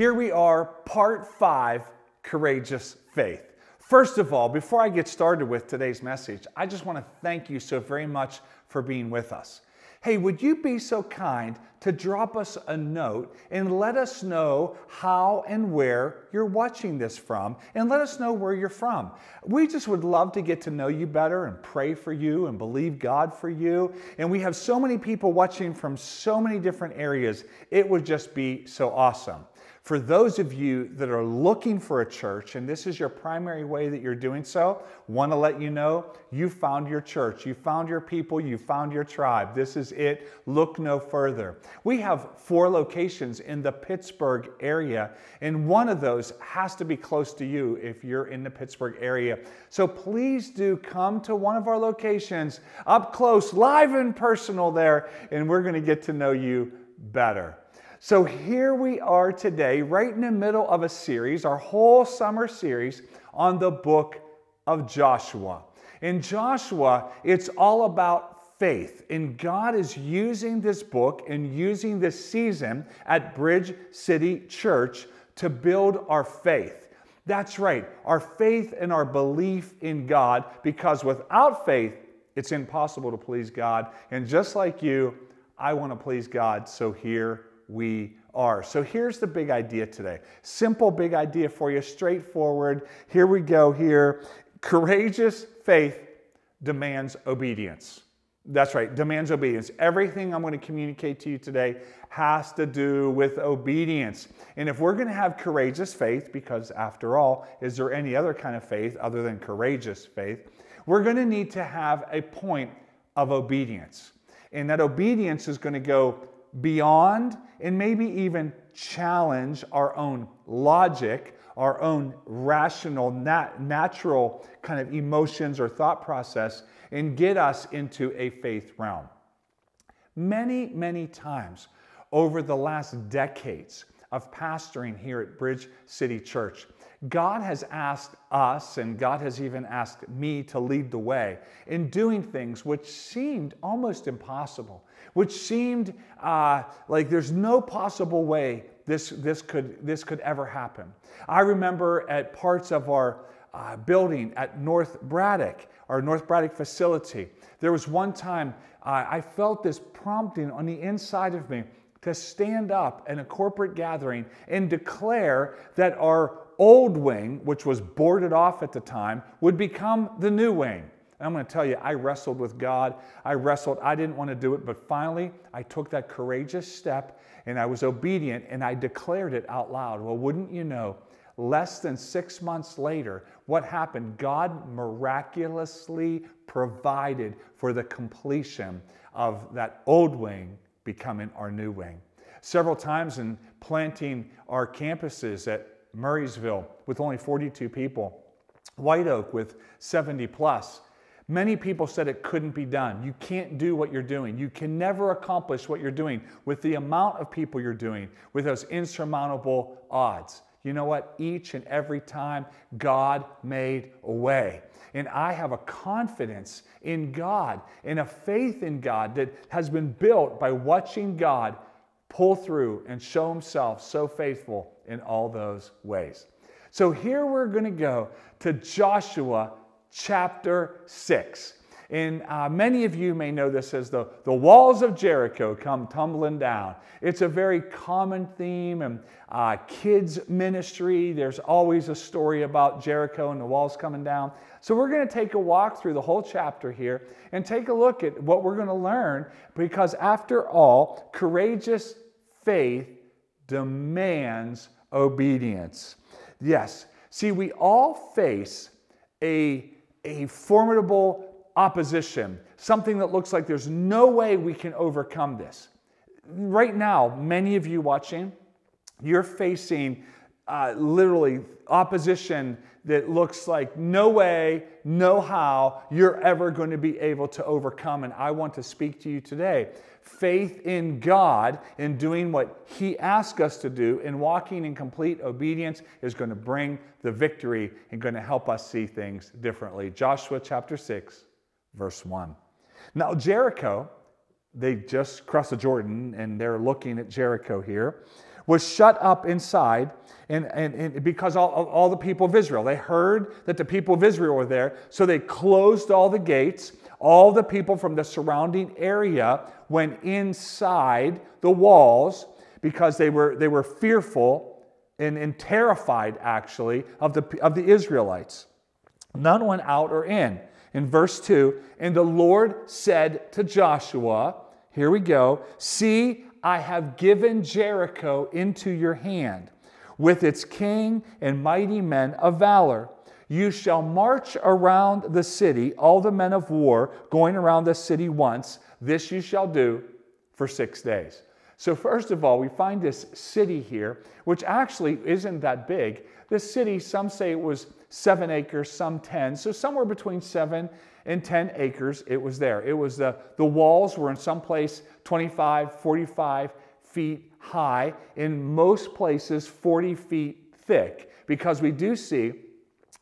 Here we are, part 5, Courageous Faith. First of all, before I get started with today's message, I just want to thank you so very much for being with us. Hey, would you be so kind to drop us a note and let us know how and where you're watching this from, and let us know where you're from. We just would love to get to know you better and pray for you and believe God for you. And we have so many people watching from so many different areas. It would just be so awesome. For those of you that are looking for a church, and this is your primary way that you're doing so, want to let you know, you found your church, you found your people, you found your tribe. This is it. Look no further. We have 4 locations in the Pittsburgh area, and one of those has to be close to you if you're in the Pittsburgh area. So please do come to one of our locations, up close, live and personal there, and we're going to get to know you better. So here we are today, right in the middle of a series, our whole summer series on the book of Joshua. In Joshua, it's all about faith, and God is using this book and using this season at Bridge City Church to build our faith. That's right, our faith and our belief in God, because without faith, it's impossible to please God. And just like you, I want to please God, so here we are. So here's the big idea today. Simple big idea for you, straightforward. Here we go here. Courageous faith demands obedience. That's right, demands obedience. Everything I'm going to communicate to you today has to do with obedience. And if we're going to have courageous faith, because after all, is there any other kind of faith other than courageous faith? We're going to need to have a point of obedience. And that obedience is going to go beyond and maybe even challenge our own logic, our own rational, natural kind of emotions or thought process, and get us into a faith realm. Many, many times over the last decades of pastoring here at Bridge City Church, God has asked us, and God has even asked me, to lead the way in doing things which seemed almost impossible, which seemed like there's no possible way this could ever happen. I remember at parts of our building at North Braddock, our North Braddock facility, there was one time I felt this prompting on the inside of me to stand up in a corporate gathering and declare that our old wing, which was boarded off at the time, would become the new wing. And I'm going to tell you, I wrestled with God. I didn't want to do it, but finally I took that courageous step and I was obedient and I declared it out loud. Well, wouldn't you know, less than 6 months later, what happened? God miraculously provided for the completion of that old wing becoming our new wing. Several times in planting our campuses at Murraysville with only 42 people, White Oak with 70 plus, many people said it couldn't be done. You can't do what you're doing. You can never accomplish what you're doing with the amount of people you're doing, with those insurmountable odds. You know what? Each and every time, God made a way. And I have a confidence in God and a faith in God that has been built by watching God pull through and show himself so faithful in all those ways. So here we're going to go to Joshua chapter 6. And many of you may know this as the walls of Jericho come tumbling down. It's a very common theme in kids ministry. There's always a story about Jericho and the walls coming down. So we're going to take a walk through the whole chapter here and take a look at what we're going to learn, because after all, courageous faith demands obedience. Yes. See, we all face a formidable opposition, something that looks like there's no way we can overcome this. Right now, many of you watching, you're facing literally opposition that looks like no way, no how you're ever going to be able to overcome. And I want to speak to you today. Faith in God and doing what He asks us to do and walking in complete obedience is going to bring the victory and going to help us see things differently. Joshua chapter 6, verse 1. Now Jericho, they just crossed the Jordan and they're looking at Jericho here, was shut up inside, and because all the people of Israel, they heard that the people of Israel were there, so they closed all the gates. All the people from the surrounding area went inside the walls because they were fearful and terrified, actually, of the Israelites. None went out or in. In verse 2, and the Lord said to Joshua, here we go, see, I have given Jericho into your hand, with its king and mighty men of valor. You shall march around the city, all the men of war, going around the city once. This you shall do for 6 days. So first of all, we find this city here, which actually isn't that big. This city, some say it was 7 acres, some 10. So somewhere between 7 and 10 acres it was there. It was the walls were in some place 25, 45 feet high. In most places 40 feet thick. Because we do see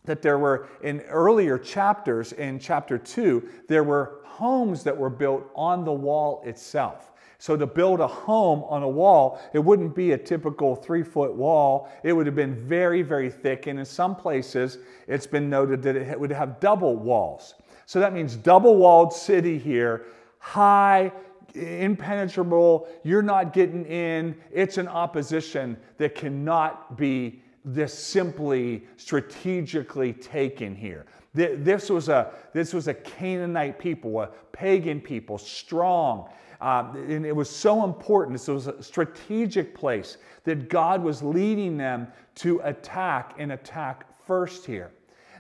that there were, in earlier chapters, in chapter 2, there were homes that were built on the wall itself. So to build a home on a wall, it wouldn't be a typical 3-foot wall. It would have been very, very thick. And in some places, it's been noted that it would have double walls. So that means double-walled city here, high, impenetrable. You're not getting in. It's an opposition that cannot be this simply strategically taken here. This was a Canaanite people, a pagan people, strong. And it was so important. This was a strategic place that God was leading them to attack and attack first here.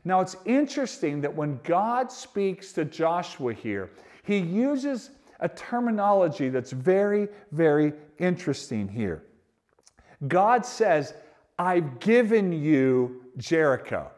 Now it's interesting that when God speaks to Joshua here, he uses a terminology that's very, very interesting here. God says, I've given you Jericho.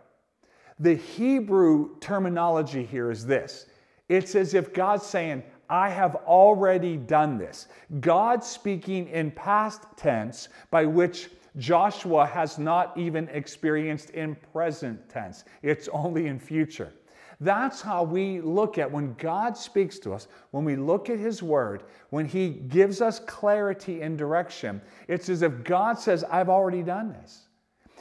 The Hebrew terminology here is this. It's as if God's saying, I have already done this. God speaking in past tense, by which Joshua has not even experienced in present tense. It's only in future. That's how we look at when God speaks to us, when we look at His Word, when He gives us clarity and direction. It's as if God says, I've already done this.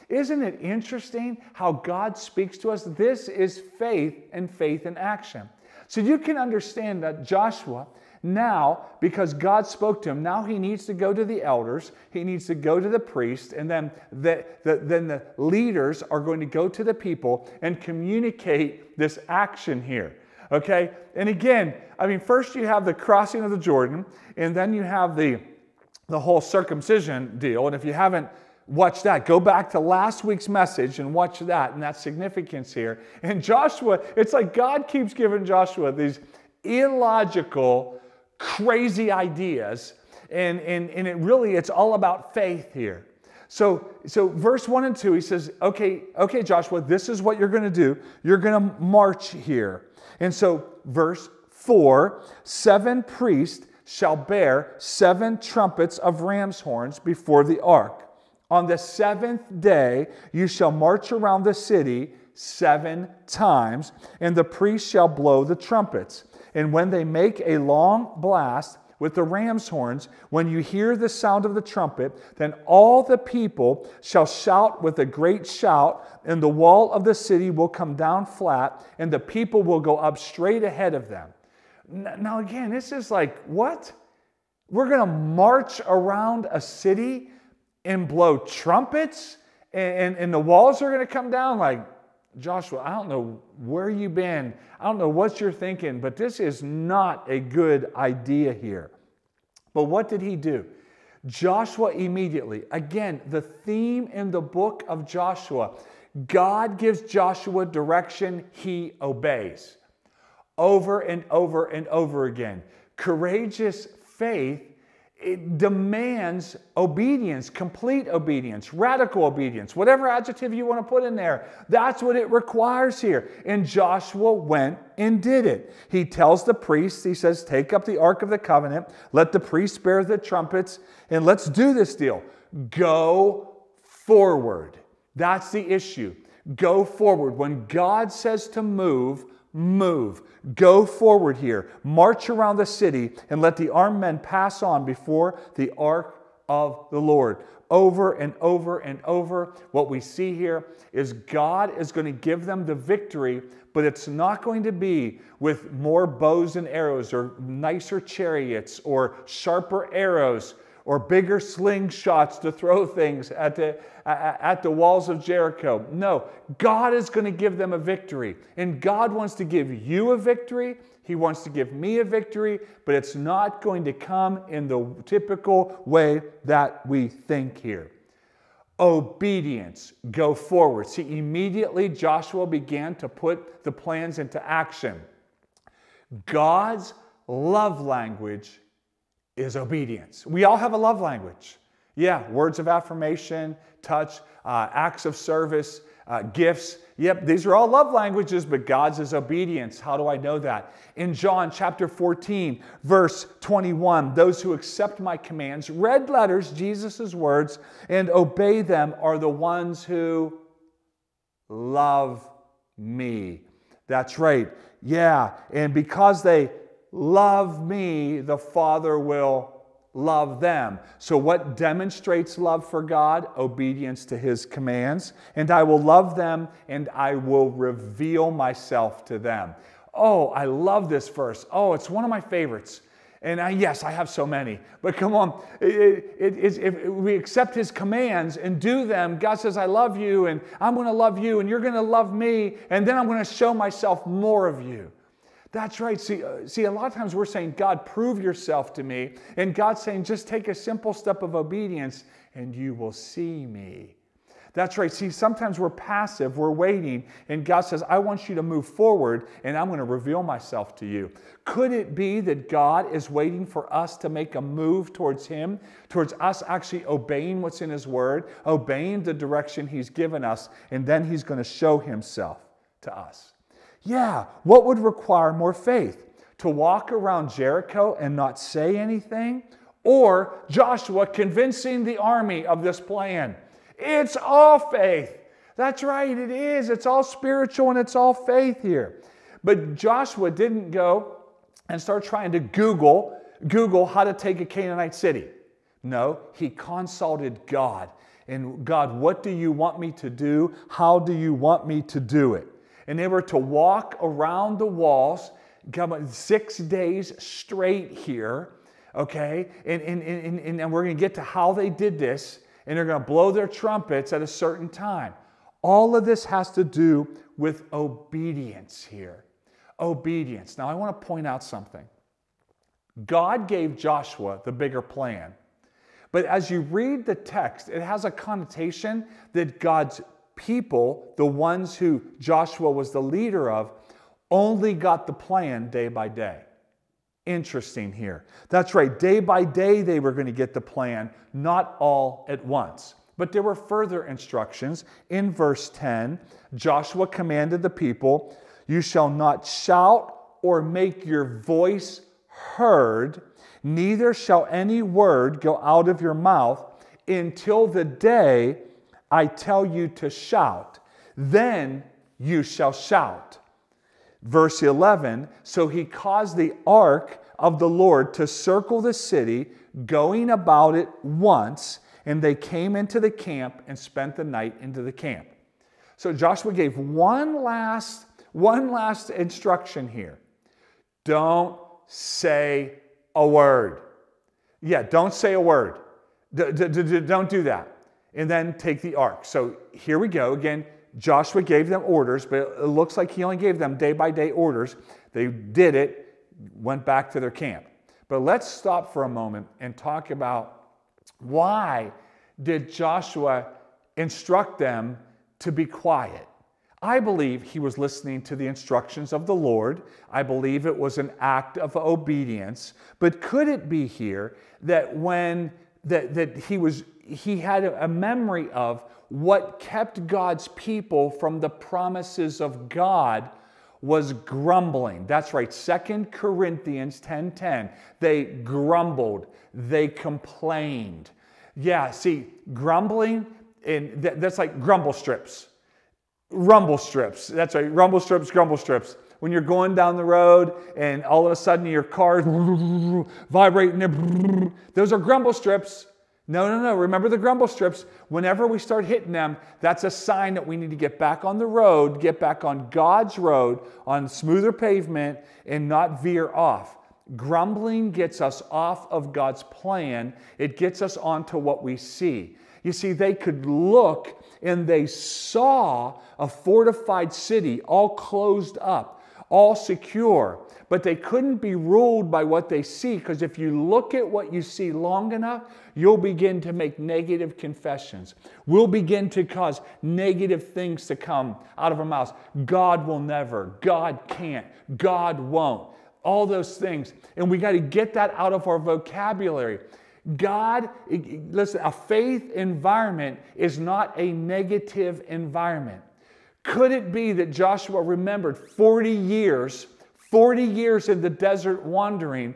Isn't it interesting how God speaks to us? This is faith and faith in action. So you can understand that Joshua, now, because God spoke to him, now he needs to go to the elders, he needs to go to the priests, and then the leaders are going to go to the people and communicate this action here. Okay? And again, I mean, first you have the crossing of the Jordan, and then you have the whole circumcision deal. And if you haven't watch that. Go back to last week's message and watch that and that significance here. And Joshua, it's like God keeps giving Joshua these illogical, crazy ideas. And it's all about faith here. So verse 1 and 2, he says, okay, Joshua, this is what you're going to do. You're going to march here. And so verse 4, 7 priests shall bear 7 trumpets of ram's horns before the ark. On the 7th day you shall march around the city 7 times, and the priests shall blow the trumpets. And when they make a long blast with the ram's horns, when you hear the sound of the trumpet, then all the people shall shout with a great shout, and the wall of the city will come down flat, and the people will go up straight ahead of them. Now again, this is like, what? We're going to march around a city and blow trumpets, and the walls are going to come down? Like, Joshua, I don't know where you've been. I don't know what you're thinking, but this is not a good idea here. But what did he do? Joshua immediately, again, the theme in the book of Joshua, God gives Joshua direction, he obeys. Over and over and over again. Courageous faith, it demands obedience, complete obedience, radical obedience, whatever adjective you want to put in there. That's what it requires here. And Joshua went and did it. He tells the priests, he says, take up the Ark of the Covenant, let the priests bear the trumpets, and let's do this deal. Go forward. That's the issue. Go forward. When God says to move, move. Go forward here. March around the city and let the armed men pass on before the ark of the Lord. over and over and over. What we see here is God is going to give them the victory, but it's not going to be with more bows and arrows or nicer chariots or sharper arrows or bigger slingshots to throw things at the walls of Jericho. No, God is going to give them a victory. And God wants to give you a victory. He wants to give me a victory, but it's not going to come in the typical way that we think here. Obedience, go forward. See, immediately Joshua began to put the plans into action. God's love language is obedience. We all have a love language. Yeah, words of affirmation, touch, acts of service, gifts. Yep, these are all love languages, but God's is obedience. How do I know that? In John chapter 14, verse 21, those who accept my commands, red letters, Jesus' words, and obey them are the ones who love me. That's right. Yeah, and because they love me, the Father will love them. So what demonstrates love for God? Obedience to His commands. And I will love them, and I will reveal myself to them. Oh, I love this verse. Oh, it's one of my favorites. And yes, I have so many. But come on, if we accept His commands and do them, God says, I love you, and I'm going to love you, and you're going to love me, and then I'm going to show myself more of you. That's right. See, a lot of times we're saying, God, prove yourself to me. And God's saying, just take a simple step of obedience and you will see me. That's right. See, sometimes we're passive, we're waiting, and God says, I want you to move forward and I'm going to reveal myself to you. Could it be that God is waiting for us to make a move towards Him, towards us actually obeying what's in His Word, obeying the direction He's given us, and then He's going to show Himself to us? Yeah, what would require more faith? To walk around Jericho and not say anything? Or Joshua convincing the army of this plan? It's all faith. That's right, it is. It's all spiritual and it's all faith here. But Joshua didn't go and start trying to Google how to take a Canaanite city. No, he consulted God. And God, what do you want me to do? How do you want me to do it? And they were to walk around the walls 6 days straight here, okay? And we're going to get to how they did this, and they're going to blow their trumpets at a certain time. All of this has to do with obedience here. Obedience. Now, I want to point out something. God gave Joshua the bigger plan. But as you read the text, it has a connotation that God's people, the ones who Joshua was the leader of, only got the plan day by day. Interesting here. That's right, day by day they were going to get the plan, not all at once. But there were further instructions. In verse 10, Joshua commanded the people, you shall not shout or make your voice heard, neither shall any word go out of your mouth until the day I tell you to shout, then you shall shout. Verse 11, so he caused the ark of the Lord to circle the city, going about it once, and they came into the camp and spent the night into the camp. So Joshua gave one last instruction here. Don't say a word. Yeah, don't say a word. Don't do that. And then take the ark. So here we go. Again, Joshua gave them orders, but it looks like he only gave them day-by-day orders. They did it, went back to their camp. But let's stop for a moment and talk about why did Joshua instruct them to be quiet? I believe he was listening to the instructions of the Lord. I believe it was an act of obedience. But could it be here that he had a memory of what kept God's people from the promises of God was grumbling? That's right, 2 Corinthians 10:10. They grumbled, they complained. Yeah, see, grumbling, and that's like grumble strips. Rumble strips, that's right, rumble strips, grumble strips. When you're going down the road and all of a sudden your car's vibrating, those are grumble strips. No. Remember the grumble strips. Whenever we start hitting them, that's a sign that we need to get back on the road, get back on God's road, on smoother pavement, and not veer off. Grumbling gets us off of God's plan. It gets us onto what we see. You see, they could look and they saw a fortified city all closed up, all secure. But they couldn't be ruled by what they see, because if you look at what you see long enough, you'll begin to make negative confessions. We'll begin to cause negative things to come out of our mouths. God will never. God can't. God won't. All those things. And we got to get that out of our vocabulary. Listen, a faith environment is not a negative environment. Could it be that Joshua remembered 40 years in the desert wandering,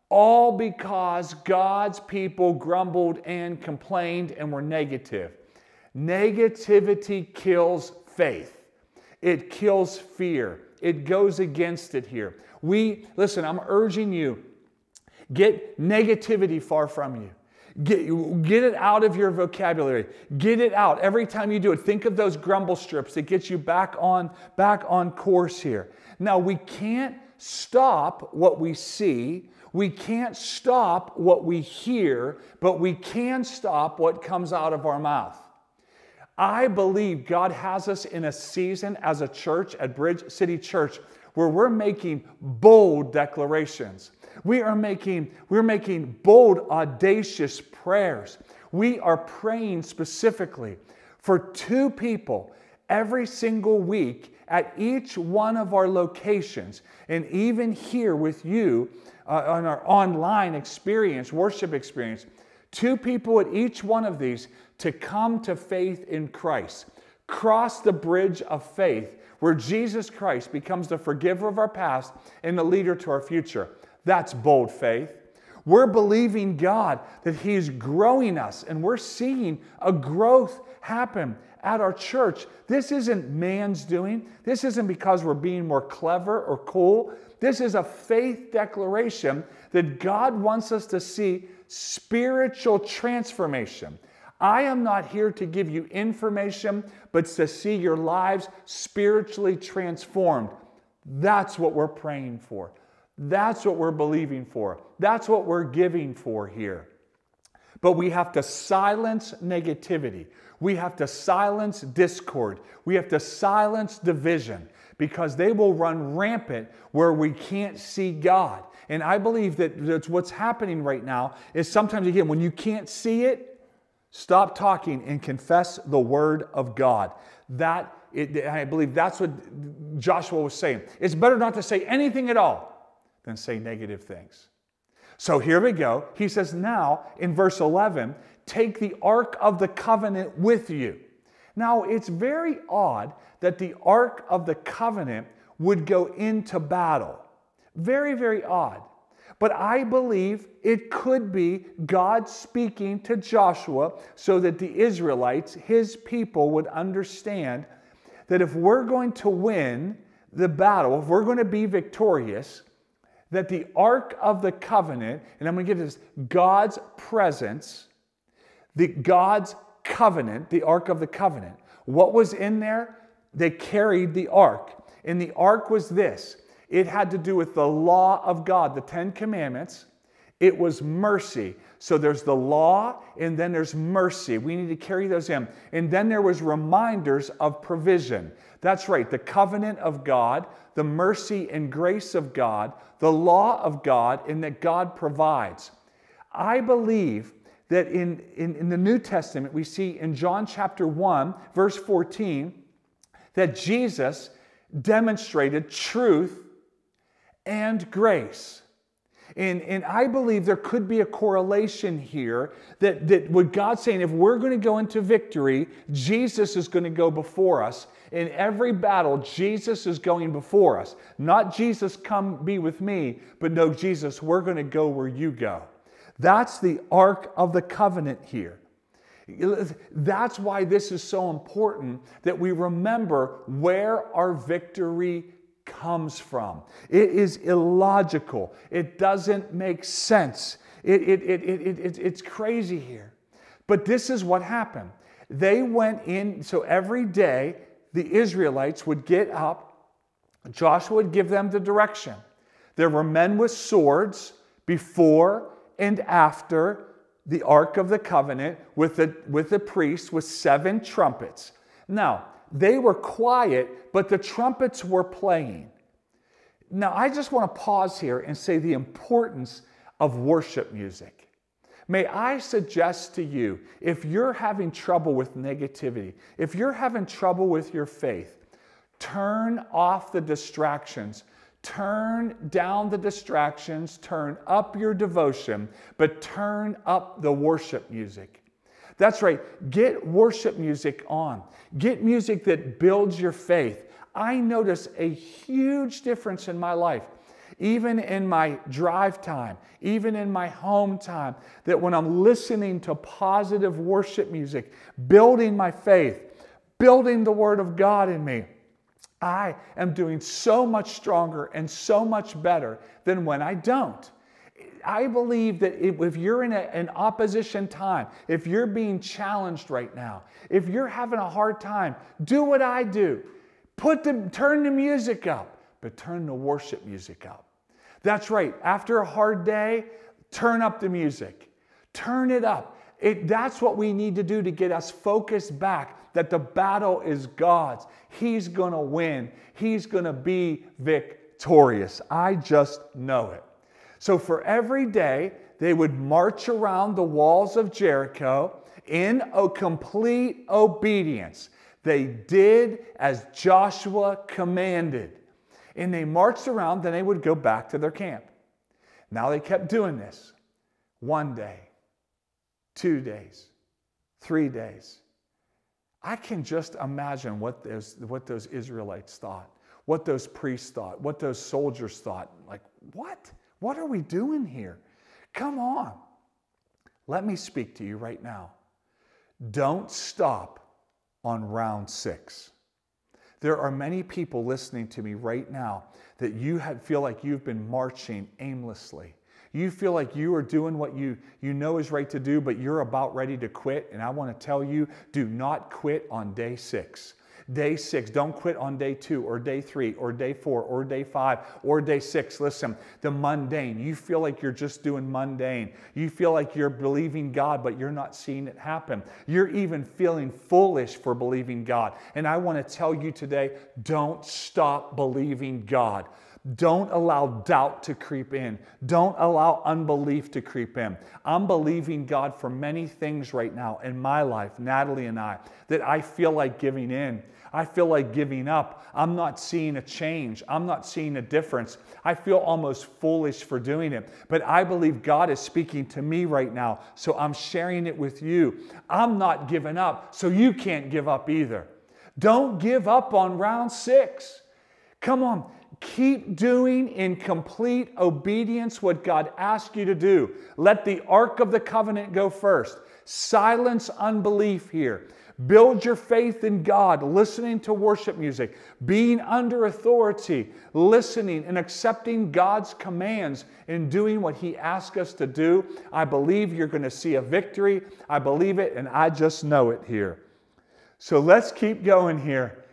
all because God's people grumbled and complained and were negative? Negativity kills faith. It kills fear. It goes against it here. Listen, I'm urging you, get negativity far from you. Get it out of your vocabulary. Get it out. Every time you do it, think of those grumble strips that get you back on course here. Now, we can't stop what we see. We can't stop what we hear, but we can stop what comes out of our mouth. I believe God has us in a season as a church, at Bridge City Church, where we're making bold declarations. We're making bold, audacious prayers. We are praying specifically for 2 people every single week at each one of our locations, and even here with you on our online experience, worship experience, 2 people at each one of these to come to faith in Christ. Cross the bridge of faith where Jesus Christ becomes the forgiver of our past and the leader to our future. That's bold faith. We're believing God that He's growing us, and we're seeing a growth happen at our church. This isn't man's doing. This isn't because we're being more clever or cool. This is a faith declaration that God wants us to see spiritual transformation. I am not here to give you information, but to see your lives spiritually transformed. That's what we're praying for. That's what we're believing for. That's what we're giving for here. But we have to silence negativity. We have to silence discord. We have to silence division, because they will run rampant where we can't see God. And I believe that's what's happening right now is sometimes, again, when you can't see it, stop talking and confess the word of God. I believe that's what Joshua was saying. It's better not to say anything at all than say negative things. So here we go. He says now in verse 11, take the Ark of the Covenant with you. Now it's very odd that the Ark of the Covenant would go into battle. Very, very odd. But I believe it could be God speaking to Joshua so that the Israelites, His people, would understand that if we're going to win the battle, if we're going to be victorious, that the Ark of the Covenant, and I'm going to get this, God's presence, God's covenant, the Ark of the Covenant. What was in there? They carried the Ark. And the Ark was this. It had to do with the law of God, the 10 Commandments. It was mercy. So there's the law, and then there's mercy. We need to carry those in. And then there was reminders of provision. That's right, the covenant of God, the mercy and grace of God, the law of God, and that God provides. I believe that in the New Testament, we see in John chapter 1, verse 14, that Jesus demonstrated truth and grace. And I believe there could be a correlation here that what God's saying, if we're going to go into victory, Jesus is going to go before us. In every battle, Jesus is going before us. Not Jesus, come be with me, but no, Jesus, we're going to go where you go. That's the Ark of the Covenant here. That's why this is so important, that we remember where our victory comes from. It is illogical. It doesn't make sense. It's crazy here. But this is what happened. They went in, so every day the Israelites would get up. Joshua would give them the direction. There were men with swords before and after the Ark of the Covenant with the priest with 7 trumpets. Now, they were quiet, but the trumpets were playing. Now, I just want to pause here and say the importance of worship music. May I suggest to you, if you're having trouble with negativity, if you're having trouble with your faith, turn off the distractions. Turn down the distractions, turn up your devotion, but turn up the worship music. That's right, get worship music on. Get music that builds your faith. I notice a huge difference in my life, even in my drive time, even in my home time, that when I'm listening to positive worship music, building my faith, building the Word of God in me, I am doing so much stronger and so much better than when I don't. I believe that if you're in an opposition time, if you're being challenged right now, if you're having a hard time, do what I do. Turn the music up, but turn the worship music up. That's right. After a hard day, turn up the music. Turn it up. That's what we need to do to get us focused back that the battle is God's. He's going to win. He's going to be victorious. I just know it. So for every day, they would march around the walls of Jericho in a complete obedience. They did as Joshua commanded. And they marched around, then they would go back to their camp. Now they kept doing this. 1 day, 2 days, 3 days. I can just imagine what those Israelites thought, what those priests thought, what those soldiers thought. Like, what? What are we doing here? Come on. Let me speak to you right now. Don't stop on round 6. There are many people listening to me right now that feel like you've been marching aimlessly. You feel like you are doing what you know is right to do, but you're about ready to quit. And I want to tell you, do not quit on day 6. Day 6, don't quit on day 2 or day 3 or day 4 or day 5 or day 6. Listen, the mundane. You feel like you're just doing mundane. You feel like you're believing God, but you're not seeing it happen. You're even feeling foolish for believing God. And I want to tell you today, don't stop believing God. Don't allow doubt to creep in. Don't allow unbelief to creep in. I'm believing God for many things right now in my life, Natalie and I, that I feel like giving in. I feel like giving up. I'm not seeing a change. I'm not seeing a difference. I feel almost foolish for doing it. But I believe God is speaking to me right now, so I'm sharing it with you. I'm not giving up, so you can't give up either. Don't give up on round 6. Come on. Keep doing in complete obedience what God asked you to do. Let the Ark of the Covenant go first. Silence unbelief here. Build your faith in God, listening to worship music, being under authority, listening and accepting God's commands and doing what He asks us to do. I believe you're going to see a victory. I believe it, and I just know it here. So let's keep going here.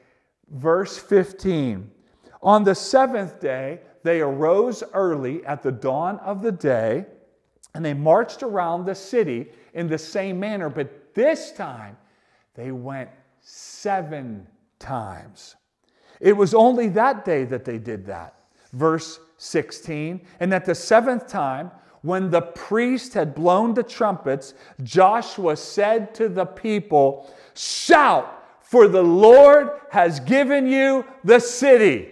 Verse 15. On the 7th day, they arose early at the dawn of the day, and they marched around the city in the same manner, but this time they went 7 times. It was only that day that they did that. Verse 16, and at the 7th time, when the priest had blown the trumpets, Joshua said to the people, "Shout, for the Lord has given you the city."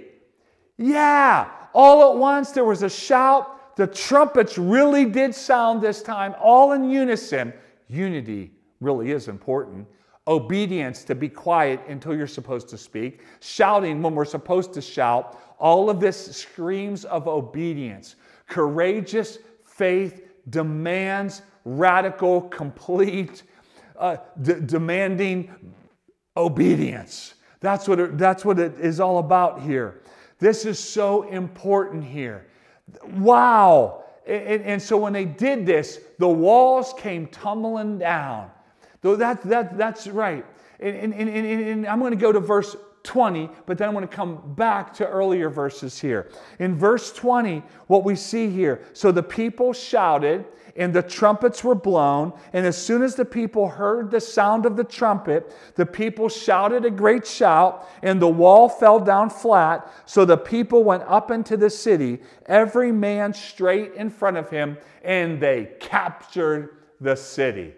Yeah, all at once there was a shout. The trumpets really did sound this time, all in unison. Unity really is important. Obedience, to be quiet until you're supposed to speak. Shouting when we're supposed to shout. All of this screams of obedience. Courageous faith demands radical, complete, demanding obedience. That's what it is all about here. This is so important here. Wow. And so when they did this, the walls came tumbling down. Though that's right. And I'm going to go to verse 20, but then I'm going to come back to earlier verses here. In verse 20, what we see here, so the people shouted, and the trumpets were blown, and as soon as the people heard the sound of the trumpet, the people shouted a great shout, and the wall fell down flat. So the people went up into the city, every man straight in front of him, and they captured the city.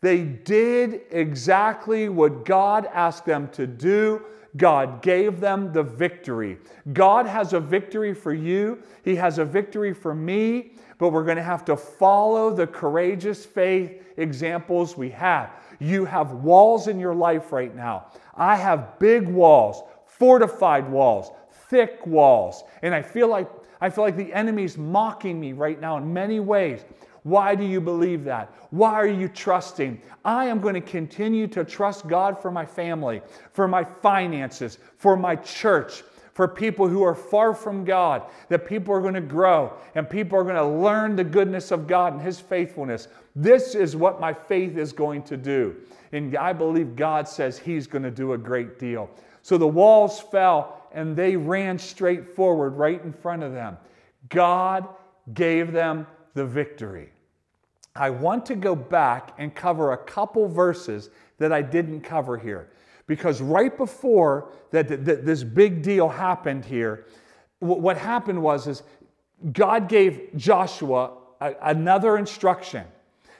They did exactly what God asked them to do. God gave them the victory. God has a victory for you. He has a victory for me, but we're going to have to follow the courageous faith examples we have. You have walls in your life right now. I have big walls, fortified walls, thick walls, and I feel like the enemy's mocking me right now in many ways. Why do you believe that? Why are you trusting? I am going to continue to trust God for my family, for my finances, for my church, for people who are far from God, that people are going to grow and people are going to learn the goodness of God and His faithfulness. This is what my faith is going to do. And I believe God says He's going to do a great deal. So the walls fell and they ran straight forward right in front of them. God gave them the victory. I want to go back and cover a couple verses that I didn't cover here. Because right before this big deal happened here, what happened was God gave Joshua another instruction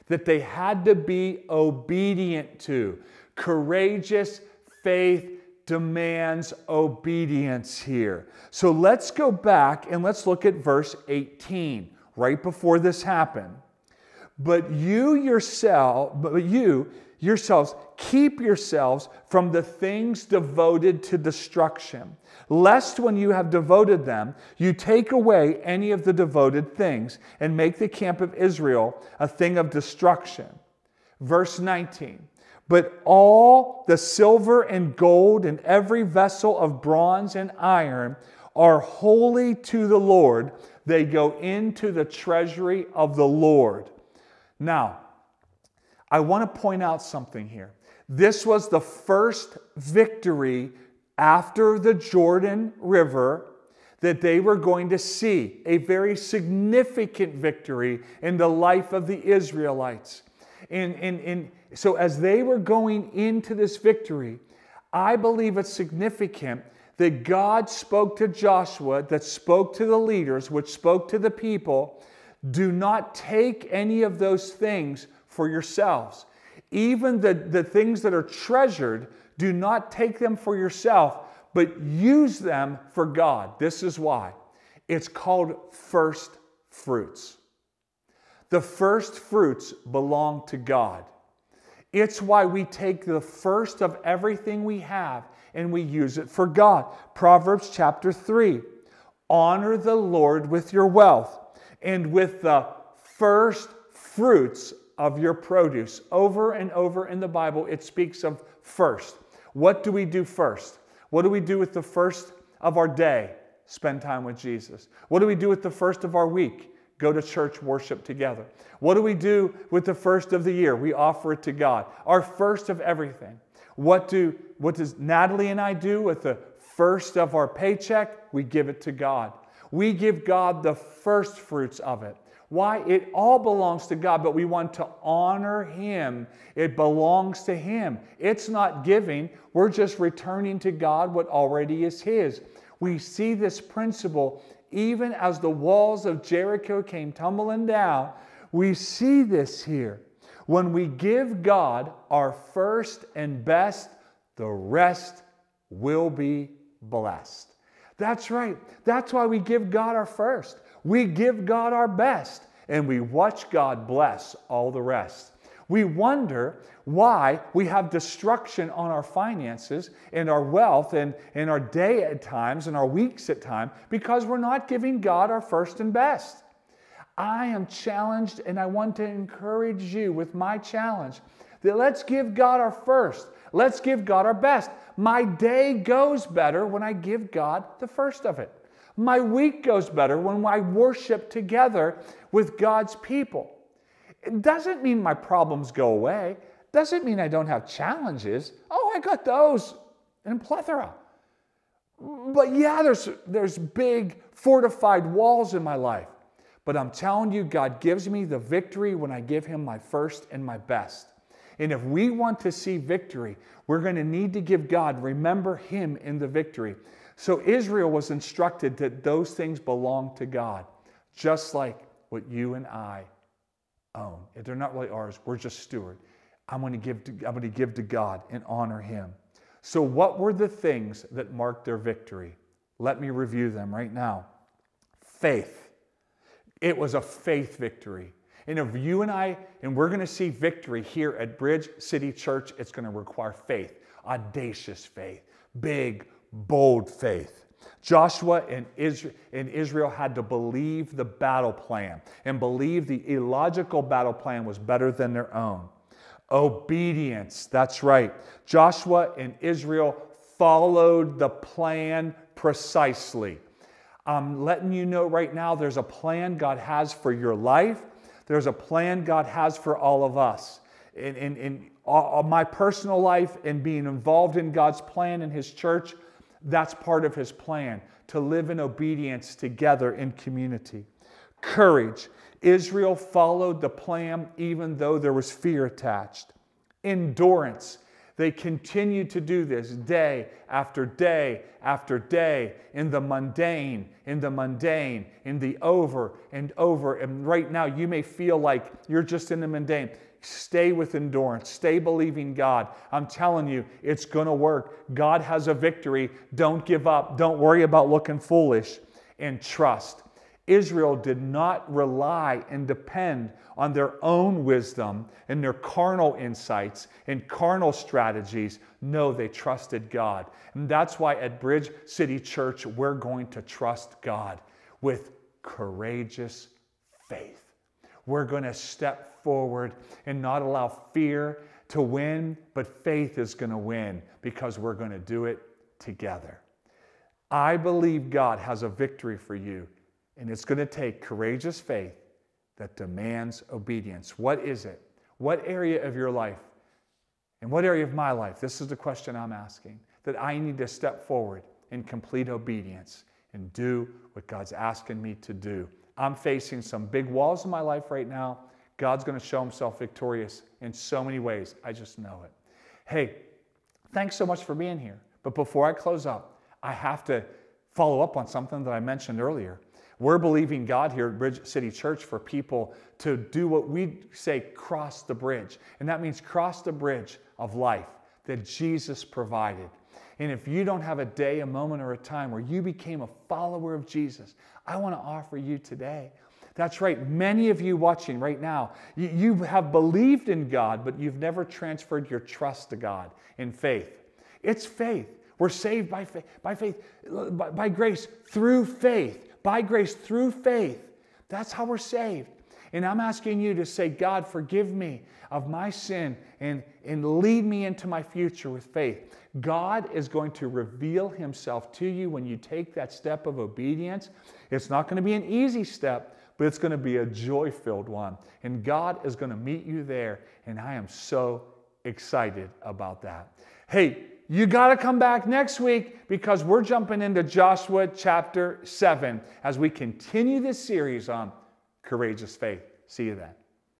that they had to be obedient to. Courageous faith demands obedience here. So let's go back and let's look at verse 18, right before this happened. But you yourselves keep yourselves from the things devoted to destruction, lest when you have devoted them, you take away any of the devoted things and make the camp of Israel a thing of destruction. Verse 19. But all the silver and gold and every vessel of bronze and iron are holy to the Lord. They go into the treasury of the Lord. Now, I want to point out something here. This was the first victory after the Jordan River that they were going to see, a very significant victory in the life of the Israelites. So as they were going into this victory, I believe it's significant that God spoke to Joshua, that spoke to the leaders, which spoke to the people. Do not take any of those things for yourselves. Even the things that are treasured, do not take them for yourself, but use them for God. This is why. It's called first fruits. The first fruits belong to God. It's why we take the first of everything we have and we use it for God. Proverbs chapter 3. Honor the Lord with your wealth and with the first fruits of your produce. Over and over in the Bible, it speaks of first. What do we do first? What do we do with the first of our day? Spend time with Jesus. What do we do with the first of our week? Go to church, worship together. What do we do with the first of the year? We offer it to God. Our first of everything. What does Natalie and I do with the first of our paycheck? We give it to God. We give God the first fruits of it. Why? It all belongs to God, but we want to honor Him. It belongs to Him. It's not giving. We're just returning to God what already is His. We see this principle even as the walls of Jericho came tumbling down. We see this here. When we give God our first and best, the rest will be blessed. That's right. That's why we give God our first. We give God our best, and we watch God bless all the rest. We wonder why we have destruction on our finances and our wealth and our day at times and our weeks at times because we're not giving God our first and best. I am challenged, and I want to encourage you with my challenge that let's give God our first. Let's give God our best. My day goes better when I give God the first of it. My week goes better when I worship together with God's people. It doesn't mean my problems go away. Doesn't mean I don't have challenges. Oh, I got those in plethora. But yeah, there's big fortified walls in my life. But I'm telling you, God gives me the victory when I give him my first and my best. And if we want to see victory, we're going to need to give God, remember him in the victory. So Israel was instructed that those things belong to God, just like what you and I own. If they're not really ours, we're just steward. I'm going to give to God and honor him. So what were the things that marked their victory? Let me review them right now. Faith. It was a faith victory. And if you and we're going to see victory here at Bridge City Church, it's going to require faith, audacious faith, big, bold faith. Joshua and Israel had to believe the battle plan and believe the illogical battle plan was better than their own. Obedience, that's right. Joshua and Israel followed the plan precisely. I'm letting you know right now there's a plan God has for your life. There's a plan God has for all of us. In my personal life and being involved in God's plan in his church, that's part of his plan, to live in obedience together in community. Courage. Israel followed the plan even though there was fear attached. Endurance. They continued to do this day after day after day in the mundane, in the over and over. And right now you may feel like you're just in the mundane. Stay with endurance. Stay believing God. I'm telling you, it's going to work. God has a victory. Don't give up. Don't worry about looking foolish. And trust. Israel did not rely and depend on their own wisdom and their carnal insights and carnal strategies. No, they trusted God. And that's why at Bridge City Church, we're going to trust God with courageous faith. We're going to step forward and not allow fear to win, but faith is going to win because we're going to do it together. I believe God has a victory for you. And it's going to take courageous faith that demands obedience. What is it? What area of your life and what area of my life, this is the question I'm asking, that I need to step forward in complete obedience and do what God's asking me to do. I'm facing some big walls in my life right now. God's going to show himself victorious in so many ways. I just know it. Hey, thanks so much for being here. But before I close up, I have to follow up on something that I mentioned earlier. We're believing God here at Bridge City Church for people to do what we say, cross the bridge. And that means cross the bridge of life that Jesus provided. And if you don't have a day, a moment, or a time where you became a follower of Jesus, I want to offer you today. That's right. Many of you watching right now, you have believed in God, but you've never transferred your trust to God in faith. It's faith. We're saved by faith, by grace through faith. By grace through faith. That's how we're saved. And I'm asking you to say, God, forgive me of my sin and lead me into my future with faith. God is going to reveal himself to you when you take that step of obedience. It's not going to be an easy step, but it's going to be a joy-filled one. And God is going to meet you there. And I am so excited about that. Hey, you got to come back next week because we're jumping into Joshua chapter 7 as we continue this series on courageous faith. See you then.